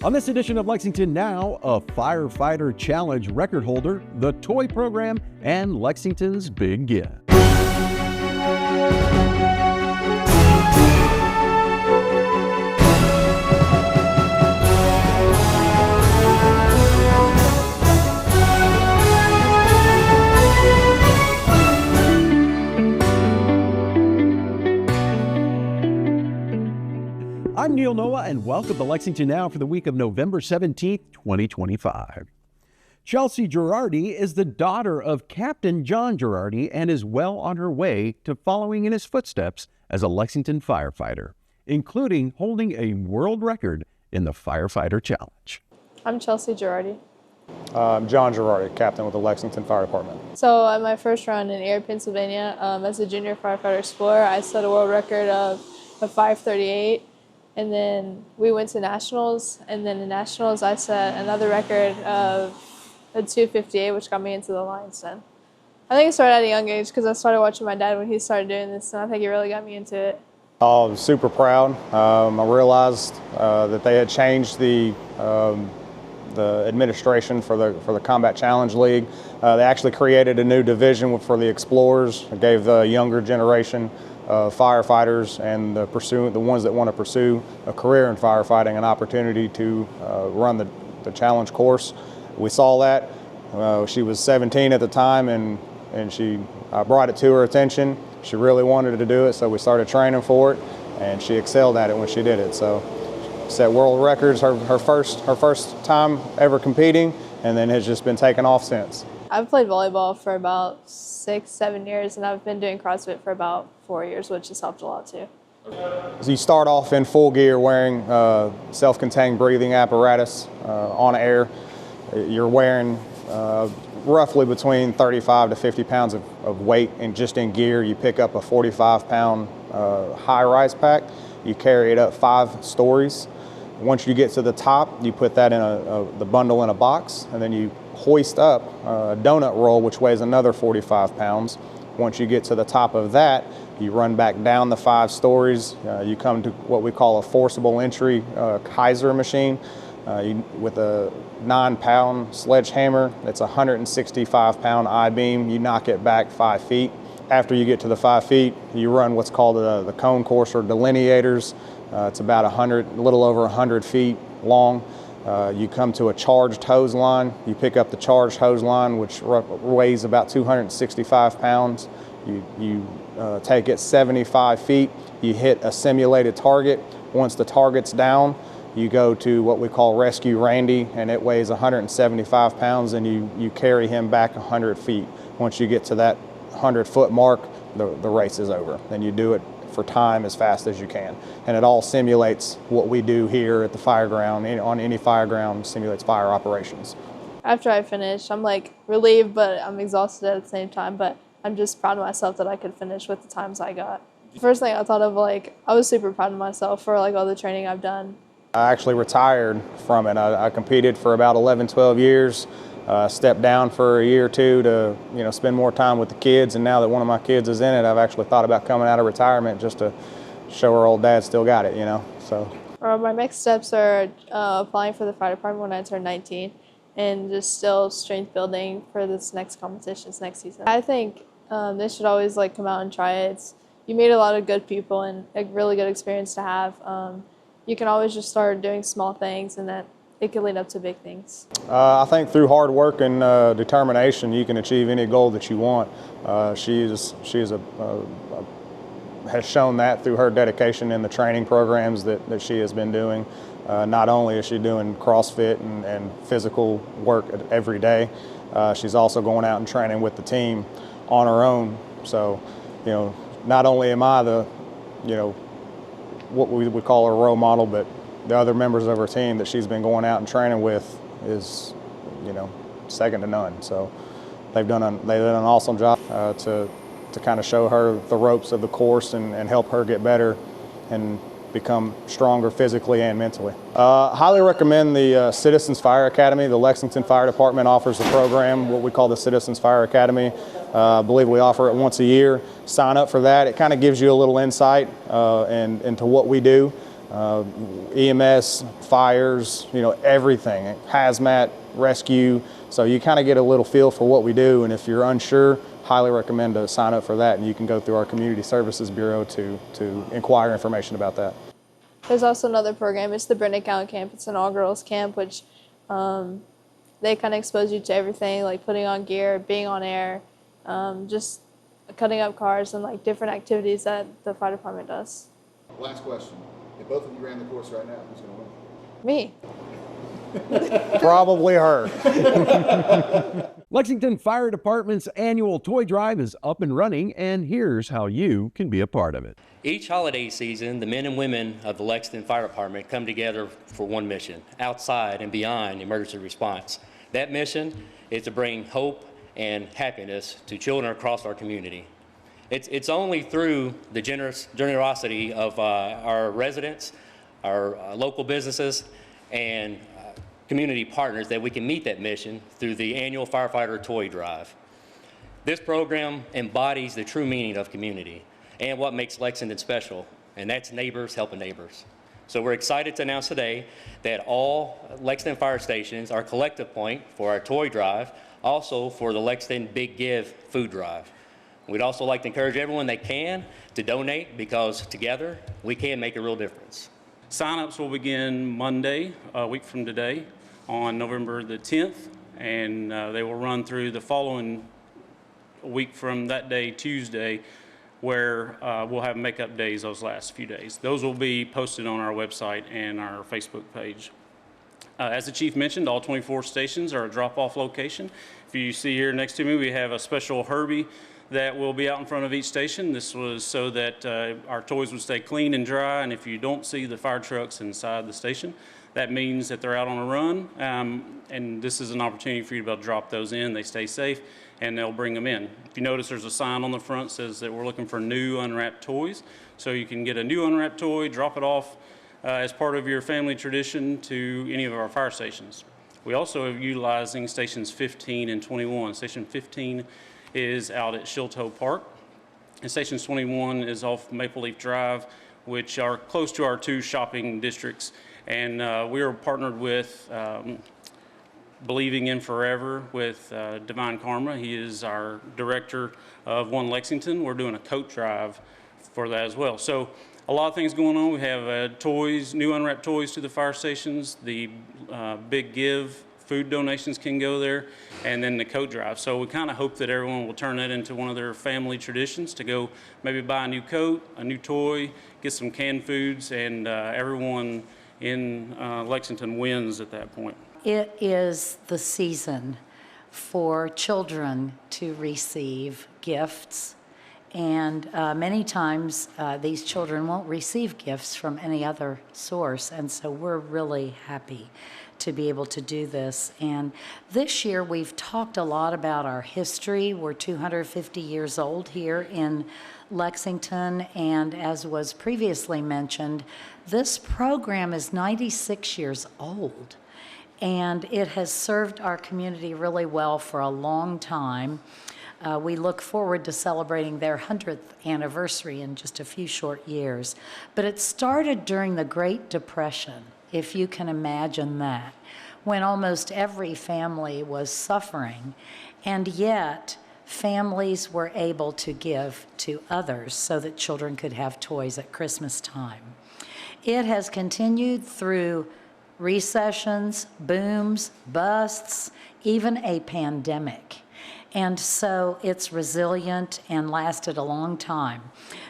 On this edition of Lexington Now, a Firefighter Challenge record holder, the toy program, and Lexington's big gift. I'm Neil Noah, and welcome to Lexington Now for the week of November 17th, 2025. Chelsea Girardi is the daughter of Captain John Girardi and is well on her way to following in his footsteps as a Lexington firefighter, including holding a world record in the Firefighter Challenge. I'm Chelsea Girardi. I'm John Girardi, captain with the Lexington Fire Department. So at my first run in Erie, Pennsylvania, as a junior firefighter explorer, I set a world record of 5:38. And then we went to nationals, and then in nationals I set another record of a 2:58, which got me into the Lions Den. I think it started at a young age because I started watching my dad when he started doing this, and I think it really got me into it. I was super proud. I realized that they had changed the administration for the Combat Challenge League. They actually created a new division for the explorers. It gave the younger generation firefighters and the ones that want to pursue a career in firefighting an opportunity to run the challenge course. We saw that. She was 17 at the time, and I brought it to her attention. She really wanted to do it, so we started training for it, and she excelled at it when she did it. So set world records her first time ever competing, and then has just been taking off since. I've played volleyball for about 6-7 years, and I've been doing CrossFit for about 4 years, which has helped a lot too. So you start off in full gear wearing self-contained breathing apparatus on air. You're wearing roughly between 35 to 50 pounds of weight, and just in gear you pick up a 45-pound high-rise pack. You carry it up 5 stories. Once you get to the top, you put that in the bundle in a box, and then you hoist up a donut roll, which weighs another 45 pounds. Once you get to the top of that, you run back down the 5 stories. You come to what we call a forcible entry Kaiser machine with a 9-pound sledgehammer. It's a 165-pound I-beam. You knock it back 5 feet. After you get to the 5 feet, you run what's called the cone course, or delineators. It's about a little over 100 feet long. You come to a charged hose line. You pick up the charged hose line, which weighs about 265 pounds. You take it 75 feet. You hit a simulated target. Once the target's down, you go to what we call Rescue Randy, and it weighs 175 pounds, and you carry him back 100 feet. Once you get to that 100-foot mark, the race is over. Then you do it for time as fast as you can. And it all simulates what we do here at the fire ground. On any fire ground, simulates fire operations. After I finished, I'm relieved, but I'm exhausted at the same time, but I'm just proud of myself that I could finish with the times I got. The first thing I thought of, I was super proud of myself for all the training I've done. I actually retired from it. I competed for about 11, 12 years. Stepped down for a year or two to spend more time with the kids, and now that one of my kids is in it, I've actually thought about coming out of retirement just to show her old dad still got it, so. My next steps are applying for the fire department when I turn 19, and just still strength building for this next competition, next season. I think they should always come out and try it. You meet a lot of good people, and a really good experience to have. You can always just start doing small things, and that it could lead up to big things. I think through hard work and determination, you can achieve any goal that you want. She has shown that through her dedication in the training programs that she has been doing. Not only is she doing CrossFit and physical work every day, she's also going out and training with the team on her own. So, not only am I what we would call a role model, but the other members of her team that she's been going out and training with is, second to none. So they've done an awesome job to kind of show her the ropes of the course and help her get better and become stronger physically and mentally. Highly recommend the Citizens Fire Academy. The Lexington Fire Department offers a program, what we call the Citizens Fire Academy. I believe we offer it once a year. Sign up for that. It kind of gives you a little insight into what we do. EMS, fires, everything, hazmat, rescue. So you kind of get a little feel for what we do, and if you're unsure, highly recommend to sign up for that, and you can go through our Community Services Bureau to inquire information about that. There's also another program. It's the Brenda Cowan Camp. It's an all-girls camp, which they kind of expose you to everything, like putting on gear, being on air, just cutting up cars, and like different activities that the fire department does. Last question. If both of you ran the course right now, who's going to win? Me. Probably her. Lexington Fire Department's annual toy drive is up and running, and here's how you can be a part of it. Each holiday season, the men and women of the Lexington Fire Department come together for one mission, outside and beyond emergency response. That mission is to bring hope and happiness to children across our community. It's only through the generosity of our residents, our local businesses, and community partners that we can meet that mission through the annual Firefighter Toy Drive. This program embodies the true meaning of community and what makes Lexington special, and that's neighbors helping neighbors. So we're excited to announce today that all Lexington fire stations are a collective point for our toy drive, also for the Lexington Big Give food drive. We'd also like to encourage everyone that can to donate, because together we can make a real difference. Sign-ups will begin Monday, a week from today, on November the 10th, and they will run through the following week from that day, Tuesday, where we'll have makeup days those last few days. Those will be posted on our website and our Facebook page. As the chief mentioned, all 24 stations are a drop-off location. If you see here next to me, we have a special Herbie that will be out in front of each station. This was so that our toys would stay clean and dry, and if you don't see the fire trucks inside the station, that means that they're out on a run, and this is an opportunity for you to be able to drop those in. They stay safe, and they'll bring them in. If you notice, there's a sign on the front that says that we're looking for new unwrapped toys, so you can get a new unwrapped toy, drop it off as part of your family tradition to any of our fire stations. We also are utilizing stations 15 and 21. Station 15 is out at Shilto Park, and Station 21 is off Maple Leaf Drive, which are close to our two shopping districts. And we are partnered with Believing in Forever with Divine Karma. He is our director of One Lexington. We're doing a coat drive for that as well. So a lot of things going on. We have toys, new unwrapped toys to the fire stations, the Big Give, food donations can go there, and then the coat drive. So we kind of hope that everyone will turn that into one of their family traditions to go maybe buy a new coat, a new toy, get some canned foods, and everyone in Lexington wins at that point. It is the season for children to receive gifts, and many times these children won't receive gifts from any other source, and so we're really happy to be able to do this. And this year we've talked a lot about our history. We're 250 years old here in Lexington, and as was previously mentioned, this program is 96 years old, and it has served our community really well for a long time. We look forward to celebrating their 100th anniversary in just a few short years. But it started during the Great Depression, if you can imagine that, when almost every family was suffering, and yet families were able to give to others so that children could have toys at Christmas time. It has continued through recessions, booms, busts, even a pandemic. And so it's resilient and lasted a long time.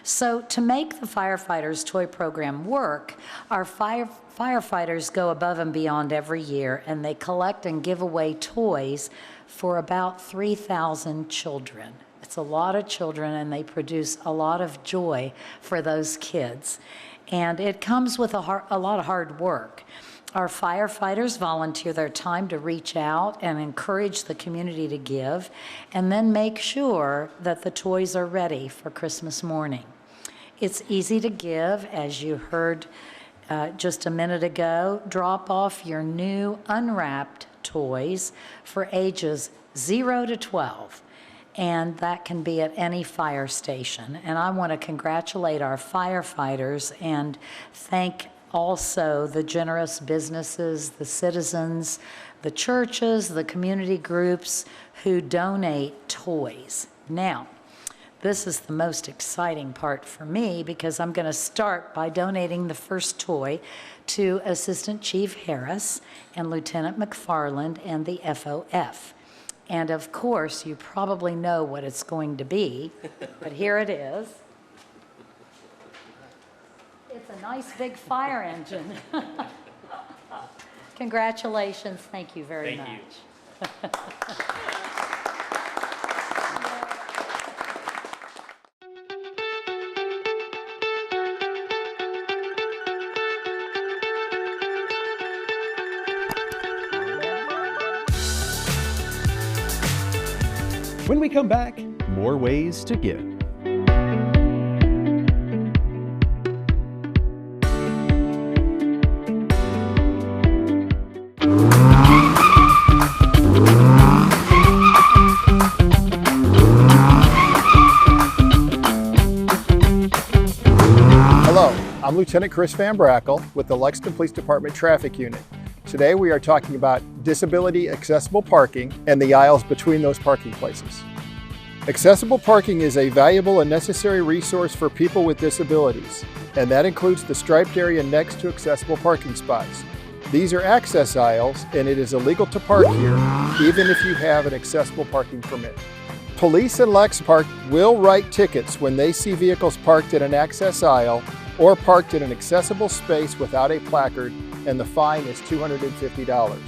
So to make the Firefighters Toy Program work, our firefighters go above and beyond every year, and they collect and give away toys for about 3,000 children. It's a lot of children, and they produce a lot of joy for those kids. And it comes with a lot of hard work. Our firefighters volunteer their time to reach out and encourage the community to give, and then make sure that the toys are ready for Christmas morning. It's easy to give, as you heard just a minute ago. Drop off your new unwrapped toys for ages 0 to 12. And that can be at any fire station. And I want to congratulate our firefighters and thank also the generous businesses, the citizens, the churches, the community groups who donate toys. Now, this is the most exciting part for me because I'm going to start by donating the first toy to Assistant Chief Harris and Lieutenant McFarland and the FOF. And of course, you probably know what it's going to be, but here it is. It's a nice big fire engine. Congratulations. Thank you very much. Thank you. When we come back, more ways to give. Hello, I'm Lieutenant Chris Van Brackle with the Lexington Police Department Traffic Unit. Today we are talking about disability accessible parking and the aisles between those parking places. Accessible parking is a valuable and necessary resource for people with disabilities, and that includes the striped area next to accessible parking spots. These are access aisles, and it is illegal to park here, even if you have an accessible parking permit. Police and Lex Park will write tickets when they see vehicles parked in an access aisle or parked in an accessible space without a placard, and the fine is $250.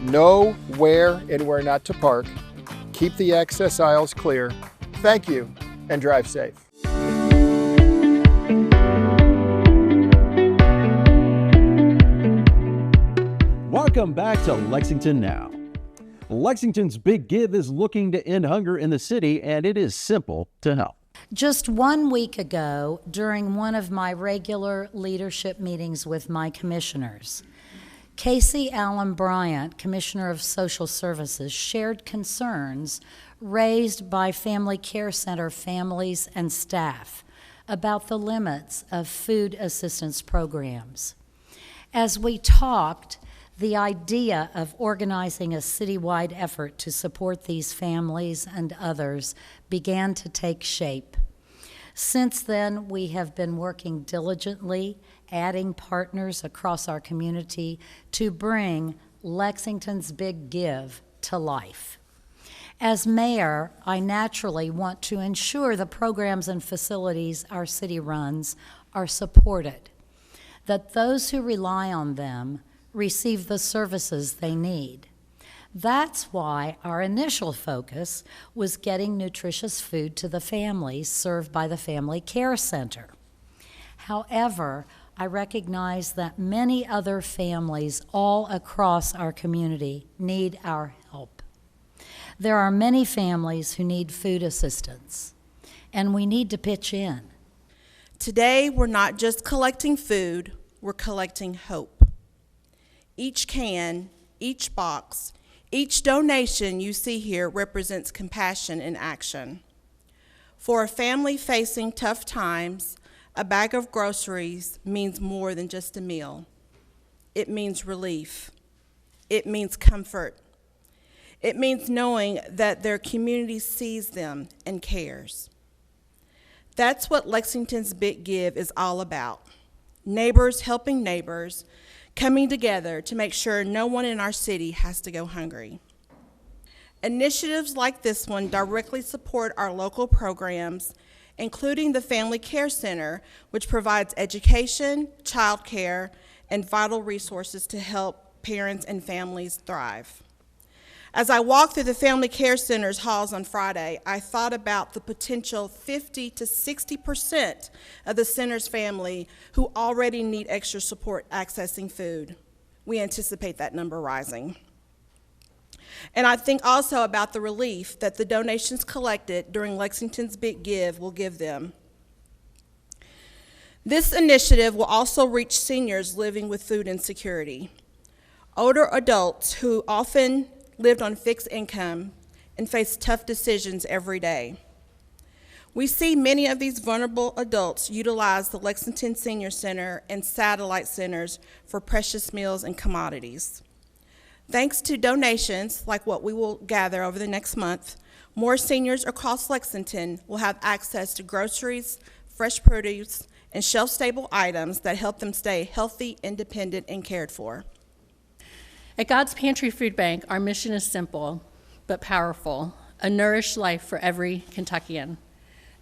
Know where and where not to park. Keep the access aisles clear. Thank you, and drive safe. Welcome back to Lexington Now. Lexington's Big Give is looking to end hunger in the city, and it is simple to help. Just 1 week ago, during one of my regular leadership meetings with my commissioners, Casey Allen Bryant, Commissioner of Social Services, shared concerns raised by Family Care Center families and staff about the limits of food assistance programs. As we talked, the idea of organizing a citywide effort to support these families and others began to take shape. Since then, we have been working diligently, adding partners across our community to bring Lexington's Big Give to life. As mayor, I naturally want to ensure the programs and facilities our city runs are supported, that those who rely on them receive the services they need. That's why our initial focus was getting nutritious food to the families served by the Family Care Center. However, I recognize that many other families all across our community need our help. There are many families who need food assistance, and we need to pitch in. Today, we're not just collecting food, we're collecting hope. Each can, each box, each donation you see here represents compassion in action. For a family facing tough times, a bag of groceries means more than just a meal. It means relief. It means comfort. It means knowing that their community sees them and cares. That's what Lexington's Big Give is all about. Neighbors helping neighbors, coming together to make sure no one in our city has to go hungry. Initiatives like this one directly support our local programs, including the Family Care Center, which provides education, childcare, and vital resources to help parents and families thrive. As I walked through the Family Care Center's halls on Friday, I thought about the potential 50 to 60% of the center's family who already need extra support accessing food. We anticipate that number rising. And I think also about the relief that the donations collected during Lexington's Big Give will give them. This initiative will also reach seniors living with food insecurity, older adults who often lived on fixed income and faced tough decisions every day. We see many of these vulnerable adults utilize the Lexington Senior Center and satellite centers for precious meals and commodities. Thanks to donations like what we will gather over the next month, more seniors across Lexington will have access to groceries, fresh produce, and shelf-stable items that help them stay healthy, independent, and cared for. At God's Pantry Food Bank, our mission is simple but powerful: a nourished life for every Kentuckian.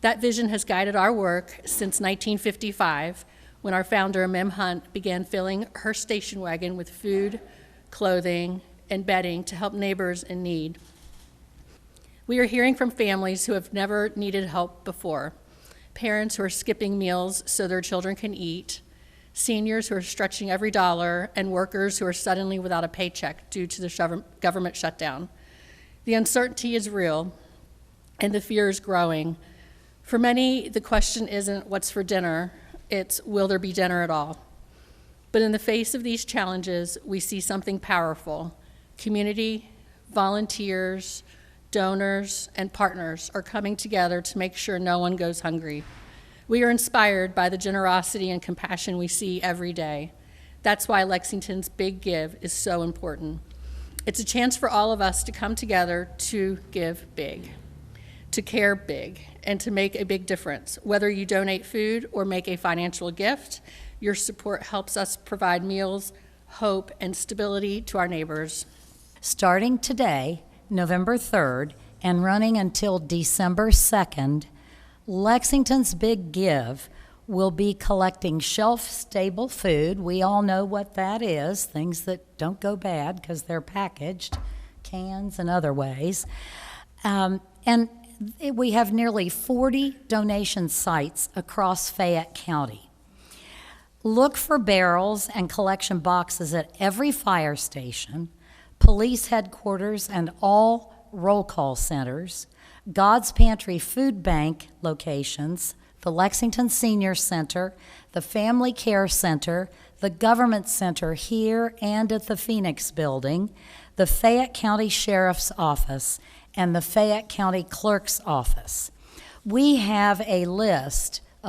That vision has guided our work since 1955, when our founder, Mem Hunt, began filling her station wagon with food, clothing, and bedding to help neighbors in need. We are hearing from families who have never needed help before, parents who are skipping meals so their children can eat, seniors who are stretching every dollar, and workers who are suddenly without a paycheck due to the government shutdown. The uncertainty is real, and the fear is growing. For many, the question isn't what's for dinner, it's will there be dinner at all? But in the face of these challenges, we see something powerful. Community, volunteers, donors, and partners are coming together to make sure no one goes hungry. We are inspired by the generosity and compassion we see every day. That's why Lexington's Big Give is so important. It's a chance for all of us to come together to give big, to care big, and to make a big difference. Whether you donate food or make a financial gift, your support helps us provide meals, hope, and stability to our neighbors. Starting today, November 3rd, and running until December 2nd, Lexington's Big Give will be collecting shelf-stable food. We all know what that is, things that don't go bad because they're packaged, cans and other ways. And we have nearly 40 donation sites across Fayette County. Look for barrels and collection boxes at every fire station, police headquarters, and all roll call centers, God's Pantry Food Bank locations, the Lexington Senior Center, the Family Care Center, the Government Center here and at the Phoenix Building, the Fayette County Sheriff's Office, and the Fayette County Clerk's Office. We have a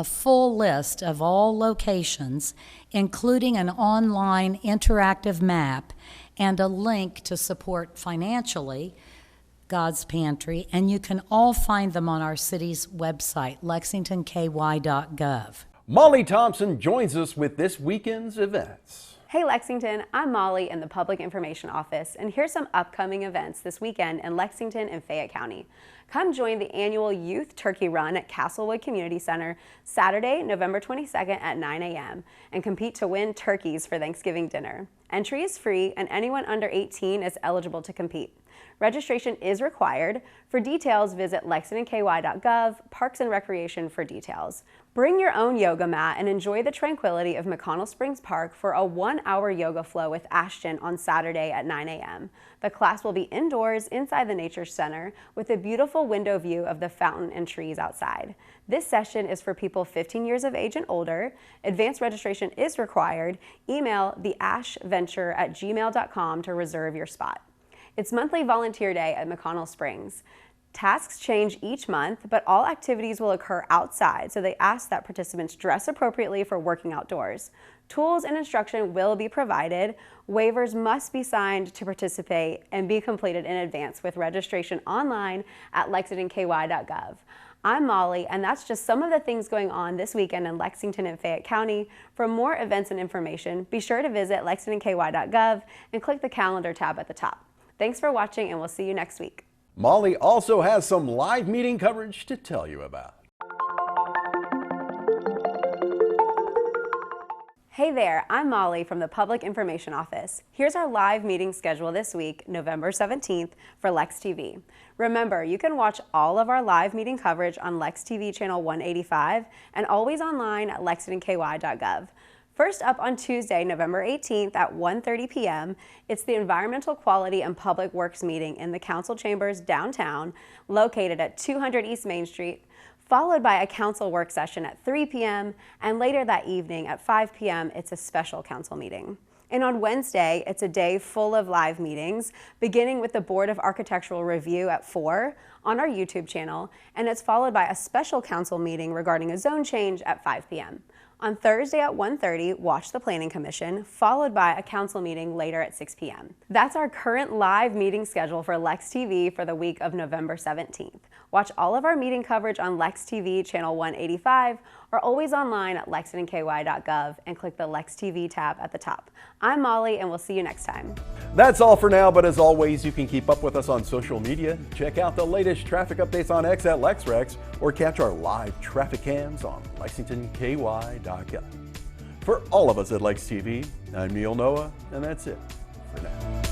full list of all locations, including an online interactive map and a link to support financially God's Pantry, and you can all find them on our city's website, lexingtonky.gov. Molly Thompson joins us with this weekend's events. Hey Lexington, I'm Molly in the Public Information Office, and here's some upcoming events this weekend in Lexington and Fayette County. Come join the annual Youth Turkey Run at Castlewood Community Center Saturday, November 22nd at 9 a.m. and compete to win turkeys for Thanksgiving dinner. Entry is free and anyone under 18 is eligible to compete. Registration is required. For details, visit lexingtonky.gov, Parks and Recreation for details. Bring your own yoga mat and enjoy the tranquility of McConnell Springs Park for a 1-hour yoga flow with Ashton on Saturday at 9 a.m. The class will be indoors inside the Nature Center with a beautiful window view of the fountain and trees outside. This session is for people 15 years of age and older. Advanced registration is required. Email theashventure@gmail.com to reserve your spot. It's monthly volunteer day at McConnell Springs. Tasks change each month, but all activities will occur outside, so they ask that participants dress appropriately for working outdoors. Tools and instruction will be provided. Waivers must be signed to participate and be completed in advance with registration online at lexingtonky.gov. I'm Molly, and that's just some of the things going on this weekend in Lexington and Fayette County. For more events and information, be sure to visit lexingtonky.gov and click the calendar tab at the top. Thanks for watching, and we'll see you next week. Molly also has some live meeting coverage to tell you about. Hey there, I'm Molly from the Public Information Office. Here's our live meeting schedule this week, November 17th, for Lex TV. Remember, you can watch all of our live meeting coverage on Lex TV channel 185 and always online at lexingtonky.gov. First up on Tuesday, November 18th at 1:30 p.m., it's the Environmental Quality and Public Works meeting in the Council Chambers downtown, located at 200 East Main Street, followed by a council work session at 3 p.m., and later that evening at 5 p.m., it's a special council meeting. And on Wednesday, it's a day full of live meetings, beginning with the Board of Architectural Review at 4 on our YouTube channel, and it's followed by a special council meeting regarding a zone change at 5 p.m. On Thursday at 1:30, watch the Planning Commission, followed by a council meeting later at 6 p.m. That's our current live meeting schedule for Lex TV for the week of November 17th. Watch all of our meeting coverage on Lex TV channel 185 or always online at lexingtonky.gov and click the Lex TV tab at the top. I'm Molly, and we'll see you next time. That's all for now, but as always, you can keep up with us on social media. Check out the latest traffic updates on X at LexRex or catch our live traffic cams on lexingtonky.gov. For all of us at Lex TV, I'm Neil Noah, and that's it for now.